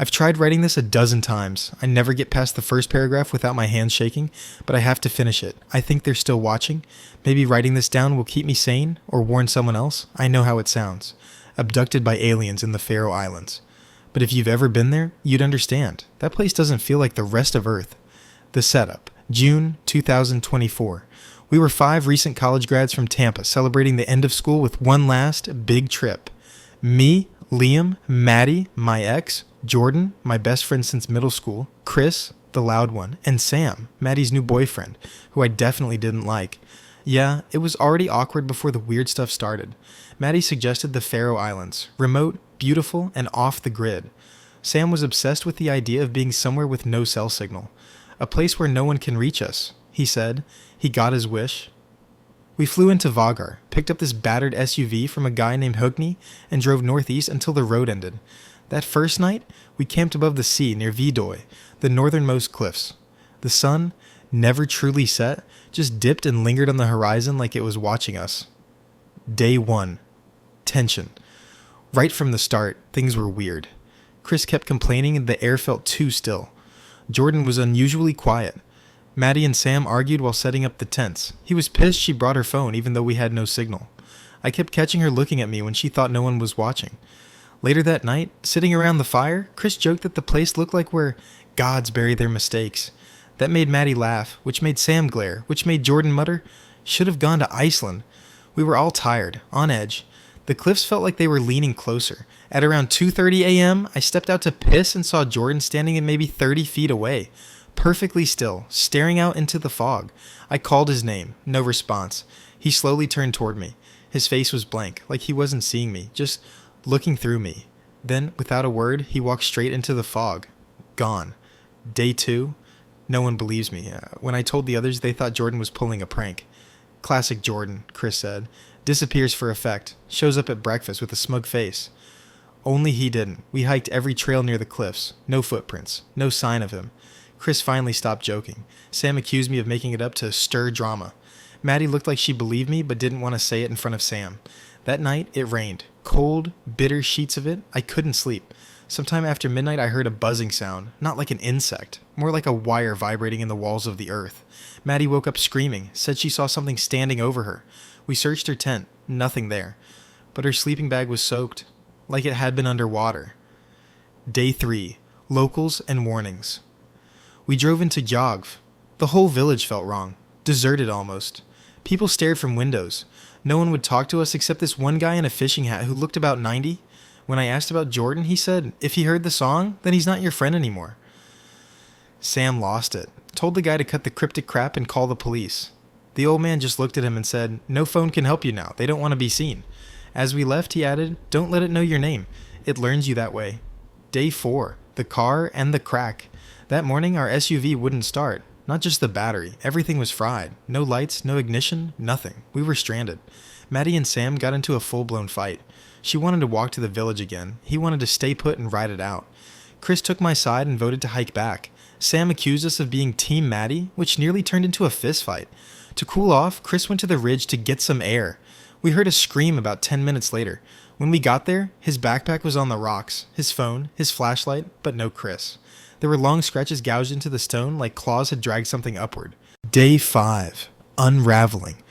I've tried writing this a dozen times. I never get past the first paragraph without my hands shaking, but I have to finish it. I think they're still watching. Maybe writing this down will keep me sane, or warn someone else. I know how it sounds. Abducted by aliens in the Faroe Islands. But if you've ever been there, you'd understand. That place doesn't feel like the rest of Earth. The setup. June 2024. We were 5 recent college grads from Tampa celebrating the end of school with one last big trip. Me, Liam, Maddie, my ex, Jordan, my best friend since middle school, Chris, the loud one, and Sam, Maddie's new boyfriend, who I definitely didn't like. Yeah, it was already awkward before the weird stuff started. Maddie suggested the Faroe Islands, remote, beautiful, and off the grid. Sam was obsessed with the idea of being somewhere with no cell signal. A place where no one can reach us, he said. He got his wish. We flew into Vagar, picked up this battered SUV from a guy named Hugni, and drove northeast until the road ended. That first night, we camped above the sea near Vidoy, the northernmost cliffs. The sun, never truly set, just dipped and lingered on the horizon like it was watching us. Day 1. Tension. Right from the start, things were weird. Chris kept complaining and the air felt too still. Jordan was unusually quiet. Maddie and Sam argued while setting up the tents. He was pissed she brought her phone even though we had no signal. I kept catching her looking at me when she thought no one was watching. Later that night, sitting around the fire, Chris joked that the place looked like where gods bury their mistakes. That made Maddie laugh, which made Sam glare, which made Jordan mutter, "Should have gone to Iceland." We were all tired, on edge. The cliffs felt like they were leaning closer. At around 2:30 a.m., I stepped out to piss and saw Jordan standing at maybe 30 feet away, perfectly still, staring out into the fog. I called his name, no response. He slowly turned toward me. His face was blank, like he wasn't seeing me, just looking through me. Then, without a word, he walked straight into the fog. Gone. Day 2. No one believes me. When I told the others, they thought Jordan was pulling a prank. Classic Jordan, Chris said. Disappears for effect. Shows up at breakfast with a smug face. Only he didn't. We hiked every trail near the cliffs. No footprints. No sign of him. Chris finally stopped joking. Sam accused me of making it up to stir drama. Maddie looked like she believed me but didn't want to say it in front of Sam. That night, it rained. Cold, bitter sheets of it. I couldn't sleep. Sometime after midnight, I heard a buzzing sound. Not like an insect. More like a wire vibrating in the walls of the earth. Maddie woke up screaming. Said she saw something standing over her. We searched her tent. Nothing there. But her sleeping bag was soaked. Like it had been underwater. Day 3. Locals and warnings. We drove into Jogv. The whole village felt wrong. Deserted almost. People stared from windows. No one would talk to us except this one guy in a fishing hat who looked about 90. When I asked about Jordan, he said, if he heard the song, then he's not your friend anymore. Sam lost it. Told the guy to cut the cryptic crap and call the police. The old man just looked at him and said, no phone can help you now. They don't want to be seen. As we left, he added, don't let it know your name. It learns you that way. Day 4. The car and the crack. That morning, our SUV wouldn't start. Not just the battery. Everything was fried. No lights, no ignition, nothing. We were stranded. Maddie and Sam got into a full-blown fight. She wanted to walk to the village again. He wanted to stay put and ride it out. Chris took my side and voted to hike back. Sam accused us of being Team Maddie, which nearly turned into a fistfight. To cool off, Chris went to the ridge to get some air. We heard a scream about 10 minutes later. When we got there, his backpack was on the rocks, his phone, his flashlight, but no Chris. There were long scratches gouged into the stone like claws had dragged something upward. Day 5. Unraveling.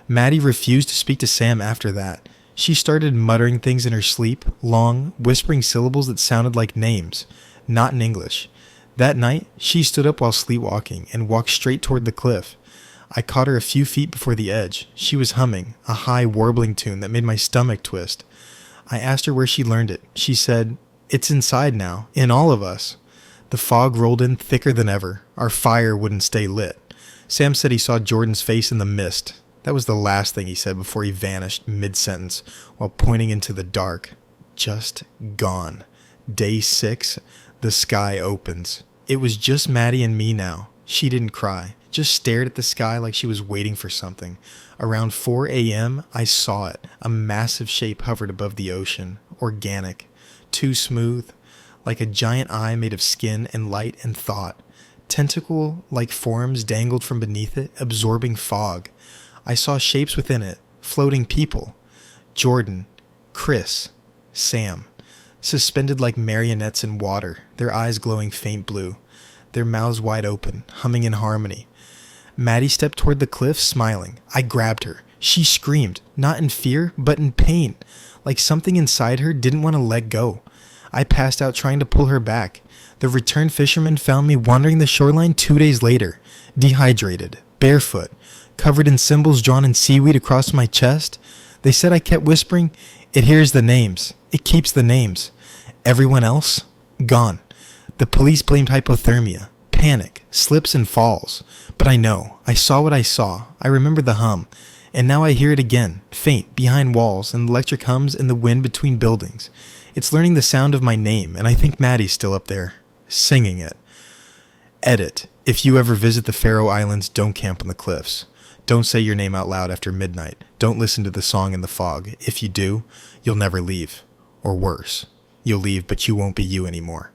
Maddie refused to speak to Sam after that. She started muttering things in her sleep, long, whispering syllables that sounded like names, not in English. That night, she stood up while sleepwalking and walked straight toward the cliff. I caught her a few feet before the edge. She was humming, a high, warbling tune that made my stomach twist. I asked her where she learned it. She said, it's inside now, in all of us. The fog rolled in thicker than ever. Our fire wouldn't stay lit. Sam said he saw Jordan's face in the mist. That was the last thing he said before he vanished mid-sentence while pointing into the dark. Just gone. Day 6. The sky opens. It was just Maddie and me now. She didn't cry. Just stared at the sky like she was waiting for something. Around 4 a.m., I saw it. A massive shape hovered above the ocean. Organic. Too smooth. Like a giant eye made of skin and light and thought. Tentacle-like forms dangled from beneath it, absorbing fog. I saw shapes within it. Floating people. Jordan. Chris. Sam. suspended like marionettes in water, their eyes glowing faint blue, their mouths wide open, humming in harmony. Maddie stepped toward the cliff, smiling. I grabbed her. She screamed, not in fear, but in pain, like something inside her didn't want to let go. I passed out trying to pull her back. The returned fishermen found me wandering the shoreline 2 days later, dehydrated, barefoot, covered in symbols drawn in seaweed across my chest. They said I kept whispering, "It hears the names. It keeps the names." Everyone else? Gone. The police blamed hypothermia, panic, slips and falls. But I know. I saw what I saw. I remember the hum. And now I hear it again, faint, behind walls, and the electric hums in the wind between buildings. It's learning the sound of my name, and I think Maddie's still up there, singing it. Edit. If you ever visit the Faroe Islands, don't camp on the cliffs. Don't say your name out loud after midnight. Don't listen to the song in the fog. If you do, you'll never leave. Or worse, you'll leave, but you won't be you anymore.